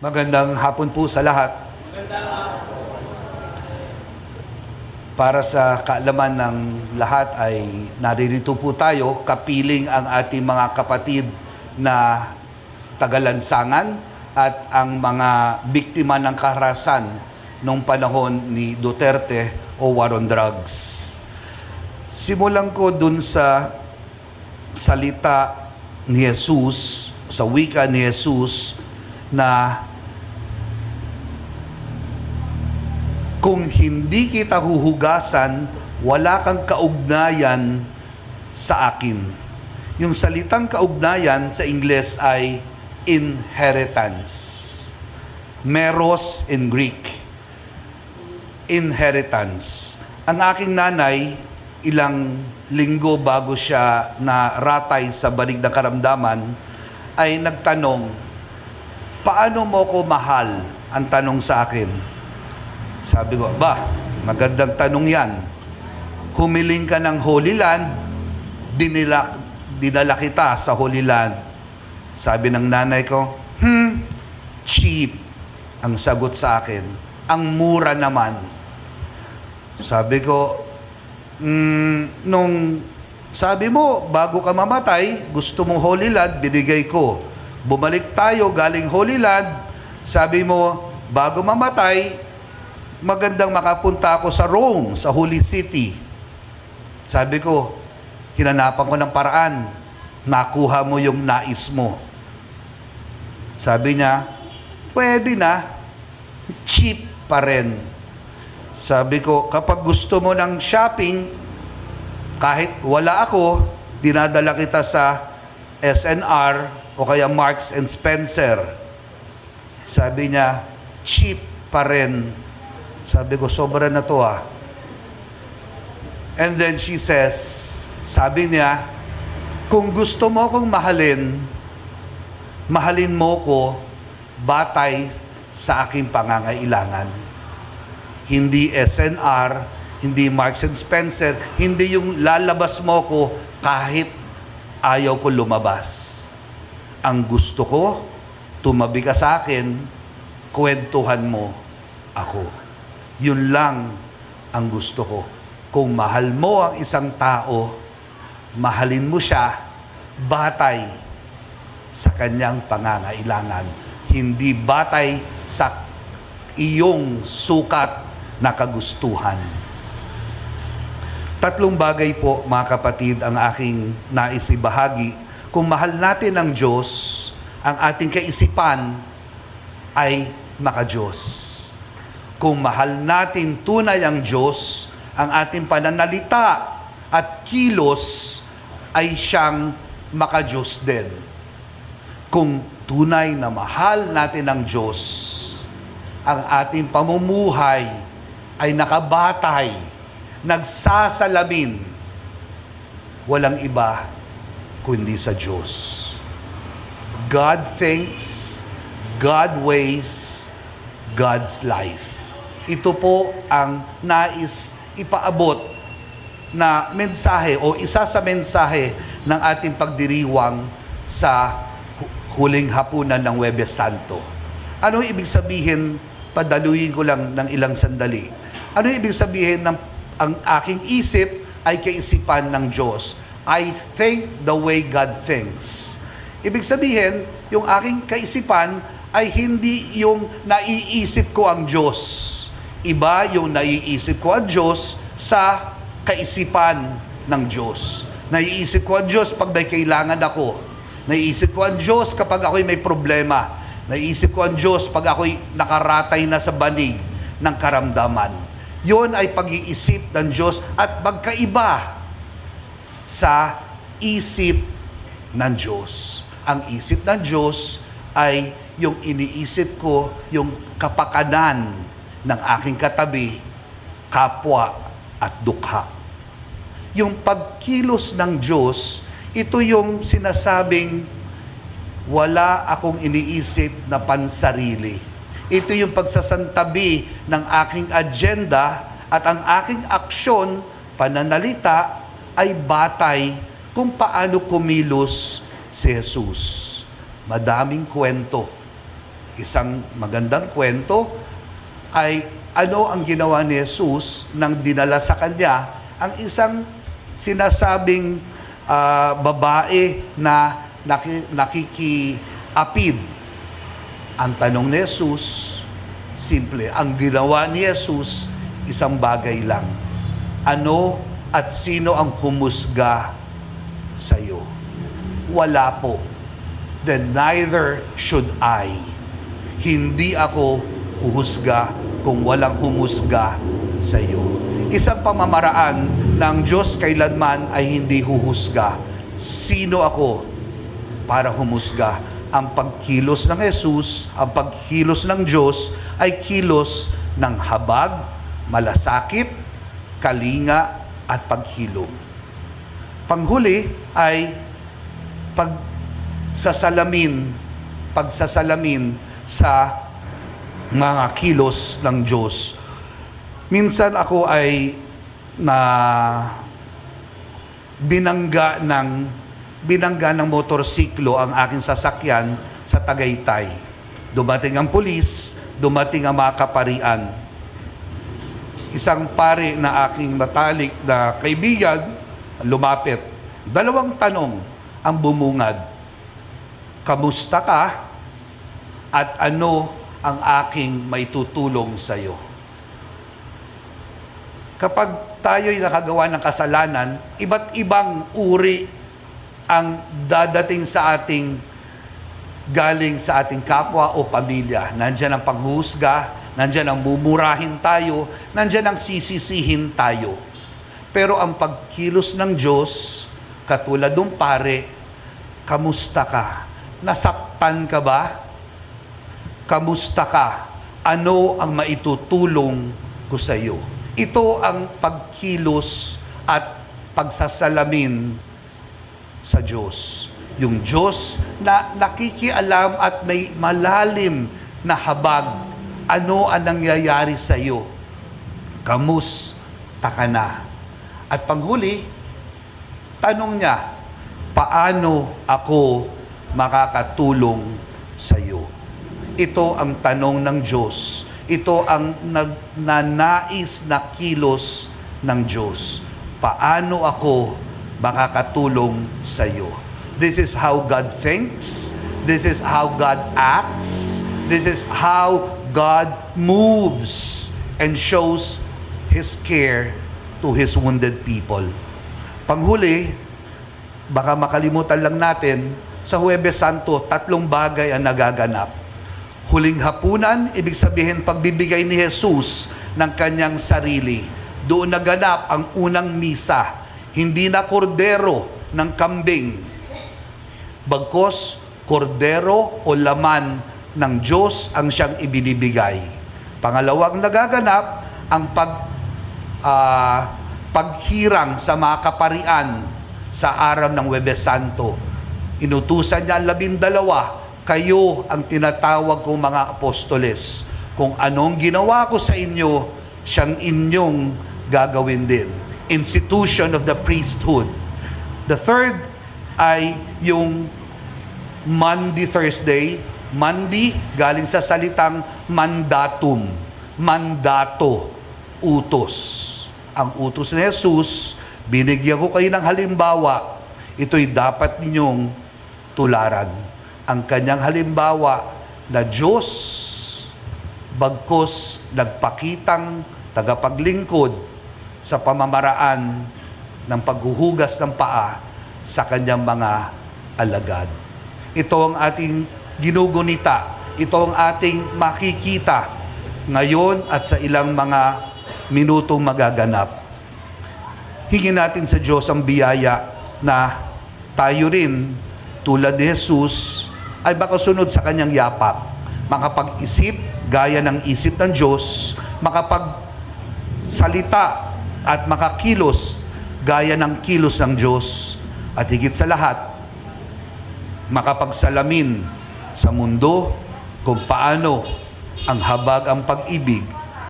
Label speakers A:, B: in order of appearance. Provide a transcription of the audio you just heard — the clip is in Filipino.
A: Magandang hapon po sa lahat. Para sa kaalaman ng lahat ay naririto po tayo, kapiling ang ating mga kapatid na tagalansangan at ang mga biktima ng karahasan noong panahon ni Duterte o War on Drugs. Simulan ko dun sa salita ni Jesus, sa wika ni Jesus, na kung hindi kita huhugasan, wala kang kaugnayan sa akin. Yung salitang kaugnayan sa Ingles ay inheritance. Meros in Greek. Inheritance. Ang aking nanay, ilang linggo bago siya na ratay sa banig na karamdaman, ay nagtanong, paano mo ko mahal? Ang tanong sa akin. Sabi ko, magandang tanong yan. Humiling ka ng Holy Land, dinala kita sa Holy Land. Sabi ng nanay ko, cheap ang sagot sa akin. Ang mura naman. Sabi ko, nung sabi mo, bago ka mamatay, gusto mong Holy Land, binigay ko. Bumalik tayo galing Holy Land, sabi mo, bago mamatay, magandang makapunta ako sa Rome, sa Holy City. Sabi ko, hinanapan ko ng paraan, nakuha mo yung nais mo. Sabi niya, pwede na, cheap pa rin. Sabi ko, kapag gusto mo ng shopping, kahit wala ako, dinadala kita sa SNR o kaya Marks and Spencer. Sabi niya, cheap pa rin. Sabi ko, sobra na to ah. And then she says, sabi niya, kung gusto mo akong mahalin, mahalin mo ko batay sa aking pangangailangan. Hindi SNR, hindi Marks and Spencer, hindi yung lalabas mo ko kahit ayaw ko lumabas. Ang gusto ko, tumabi ka sa akin, kwentuhan mo ako. Yun lang ang gusto ko. Kung mahal mo ang isang tao, mahalin mo siya batay sa kanyang pangangailangan. Hindi batay sa iyong sukat na kagustuhan. Tatlong bagay po, mga kapatid, ang aking nais ibahagi. Kung mahal natin ang Diyos, ang ating kaisipan ay maka-Diyos. Kung mahal natin tunay ang Diyos, ang ating pananalita at kilos ay siyang maka-Diyos din. Kung tunay na mahal natin ang Diyos, ang ating pamumuhay ay nakabatay, nagsasalamin, walang iba kundi sa Diyos. God thinks, God ways, God's life. Ito po ang nais ipaabot na mensahe o isa sa mensahe ng ating pagdiriwang sa huling hapunan ng Huwebes Santo. Ano ibig sabihin? Padaluyin ko lang ng ilang sandali. Ano ibig sabihin ng ang aking isip ay kaisipan ng Diyos? I think the way God thinks. Ibig sabihin, yung aking kaisipan ay hindi yung naiisip ko ang Diyos. Iba yung naiisip ko ang Diyos sa kaisipan ng Diyos. Naiisip ko ang Diyos pag may kailangan ako. Naiisip ko ang Diyos kapag ako'y may problema. Naiisip ko ang Diyos pag ako'y nakaratay na sa banig ng karamdaman. Yun ay pag-iisip ng Diyos at magkaiba sa isip ng Diyos. Ang isip ng Diyos ay yung iniisip ko, yung kapakanan ng aking katabi, kapwa at dukha. Yung pagkilos ng Diyos, ito yung sinasabing wala akong iniisip na pansarili. Ito yung pagsasantabi ng aking agenda at ang aking aksyon, pananalita, ay batay kung paano kumilos si Jesus. Madaming kwento. Isang magandang kwento ay ano ang ginawa ni Jesus nang dinala sa kanya ang isang sinasabing babae na nakikiapid. Ang tanong ni Jesus, simple. Ang ginawa ni Jesus, isang bagay lang. Ano at sino ang humusga sa iyo? Wala po. Then neither should I. Hindi ako huhusga kung walang humusga sa iyo. Isang pamamaraan ng Diyos kailanman ay hindi huhusga. Sino ako para humusga? Ang pagkilos ng Jesus, ang pagkilos ng Diyos ay kilos ng habag, malasakit, kalinga, at paghilom. Panghuli ay pagsasalamin sa mga kilos ng Diyos. Minsan ako ay binangga ng motorsiklo ang aking sasakyan sa Tagaytay. Dumating ang pulis, dumating ang mga kaparian. Isang pare na aking matalik na kaibigan, lumapit. 2 tanong ang bumungad. Kamusta ka? At ano ang aking may tutulong sa iyo? Kapag tayo'y nakagawa ng kasalanan, iba't ibang uri ang dadating sa ating galing sa ating kapwa o pamilya. Nandiyan ang panghuhusga, nandiyan ang mumurahin tayo, nandiyan ang sisisihin tayo. Pero ang pagkilos ng Diyos, katulad ng pare, kamusta ka? Nasaktan ka ba? Kamusta ka? Ano ang maitutulong ko sa iyo? Ito ang pagkilos at pagsasalamin sa Diyos. Yung Diyos na nakikialam at may malalim na habag. Ano ang nangyayari sa iyo? Kamusta ka na? At panghuli, tanong niya, paano ako makakatulong sa iyo? Ito ang tanong ng Diyos. Ito ang nagnanais na kilos ng Diyos. Paano ako makakatulong sa iyo? This is how God thinks. This is how God acts. This is how God moves and shows His care to His wounded people. Panghuli, baka makalimutan lang natin, sa Huwebes Santo, 3 bagay ang nagaganap. Huling hapunan, ibig sabihin pagbibigay ni Jesus ng kanyang sarili. Doon naganap ang unang misa. Hindi na kordero ng kambing, bagkos kordero o laman ng Diyos ang siyang ibinibigay. Pangalawang nagaganap ang paghirang sa mga kaparian sa araw ng Huwebes Santo. Inutusan niya ang 12, kayo ang tinatawag kong mga apostoles. Kung anong ginawa ko sa inyo, siyang inyong gagawin din. Institution of the priesthood. The third ay yung Maundy Thursday. Maundy, galing sa salitang mandatum. Mandato, utos. Ang utos ni Jesus, binigyan ko kayo ng halimbawa. Ito'y dapat ninyong tularan. Ang kanyang halimbawa na Diyos, bagkos nagpakitang tagapaglingkod sa pamamaraan ng paghuhugas ng paa sa kanyang mga alagad. Ito ang ating ginugunita. Ito ang ating makikita ngayon at sa ilang mga minutong magaganap. Hingin natin sa Diyos ang biyaya na tayo rin, tulad ni Jesus, ay makasunod sa kanyang yapak. Makapag-isip gaya ng isip ng Diyos, makapagsalita at makakilos gaya ng kilos ng Diyos, at higit sa lahat, makapagsalamin sa mundo kung paano ang habag ang pag-ibig